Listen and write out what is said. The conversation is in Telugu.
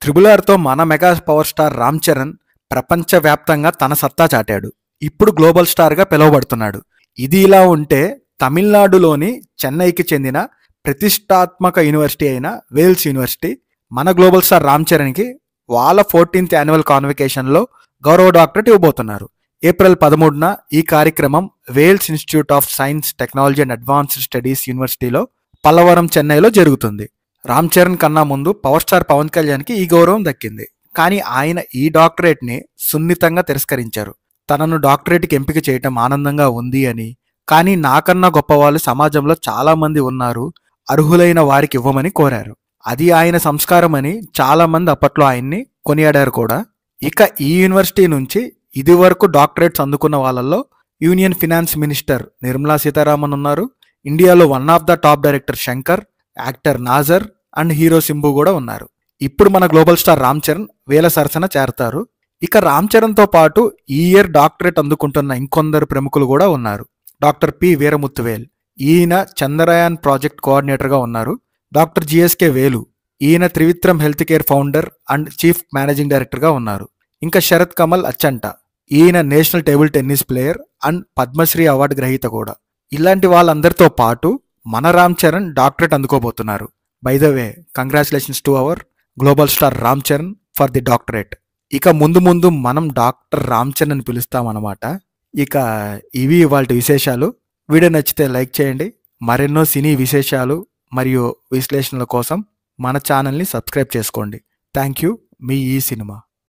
త్రిబుల్ ఆర్తో మన mega power star Ram Charan ప్రపంచవ్యాప్తంగా తన సత్తా చాటాడు. ఇప్పుడు గ్లోబల్ స్టార్గా పిలువబడుతున్నాడు. ఇది ఇలా ఉంటే తమిళనాడులోని చెన్నైకి చెందిన ప్రతిష్టాత్మక యూనివర్సిటీ అయిన వేల్స్ యూనివర్సిటీ మన గ్లోబల్ స్టార్ రామ్ చరణ్కి వాళ్ళ 14th యాన్యువల్ కాన్వకేషన్లో గౌరవ డాక్టరేట్ ఇవ్వబోతున్నారు. ఏప్రిల్ 13న ఈ కార్యక్రమం Vels institute of science, technology and advanced studies యూనివర్సిటీలో పల్లవరం, చెన్నైలో జరుగుతుంది. రామ్ చరణ్ కన్నా ముందు పవర్ స్టార్ పవన్ కళ్యాణ్కి ఈ గౌరవం దక్కింది. కానీ ఆయన ఈ డాక్టరేట్ని సున్నితంగా తిరస్కరించారు. తనను డాక్టరేట్కి ఎంపిక చేయటం ఆనందంగా ఉంది అని, కానీ నాకన్నా గొప్ప వాళ్ళు సమాజంలో చాలామంది ఉన్నారు, అర్హులైన వారికి ఇవ్వమని కోరారు. అది ఆయన సంస్కారం అని చాలామంది అప్పట్లో ఆయన్ని కొనియాడారు కూడా. ఇక ఈ యూనివర్సిటీ నుంచి ఇదివరకు డాక్టరేట్స్ అందుకున్న వాళ్ళల్లో union finance minister Nirmala Sitharaman ఉన్నారు. ఇండియాలో one of the top director Shankar, actor Nassar and hero Simbu కూడా ఉన్నారు. ఇప్పుడు మన గ్లోబల్ స్టార్ రామ్ చరణ్ వేల సరసన చేరతారు. ఇక రామ్ చరణ్తో పాటు ఈ ఇయర్ డాక్టరేట్ అందుకుంటున్న ఇంకొందరు ప్రముఖులు కూడా ఉన్నారు. డాక్టర్ పి వీరముత్తువేల్, ఈయన చంద్రయాన్ ప్రాజెక్ట్ కోఆర్డినేటర్గా ఉన్నారు. డాక్టర్ జిఎస్కే వేలు, ఈయన Trivikram health care founder and chief managing డైరెక్టర్గా ఉన్నారు. ఇంకా శరత్ కమల్ అచ్చంట, ఈయన national table tennis player and Padmashri award గ్రహీత కూడా. ఇలాంటి వాళ్ళందరితో పాటు మన రామ్ చరణ్ డాక్టరేట్ అందుకోబోతున్నారు. By the way, congratulations to our global star Ram Charan for the doctorate. ఇక ముందు ముందు మనం డాక్టర్ రామ్ చరణ్ అని పిలుస్తామన్నమాట. ఇక ఇవి ఇవాళ విశేషాలు. వీడియో నచ్చితే లైక్ చేయండి. మరెన్నో సినీ విశేషాలు మరియు విశ్లేషణల కోసం మన ఛానల్ని సబ్స్క్రైబ్ చేసుకోండి. Thank you. మీ ఈ సినిమా.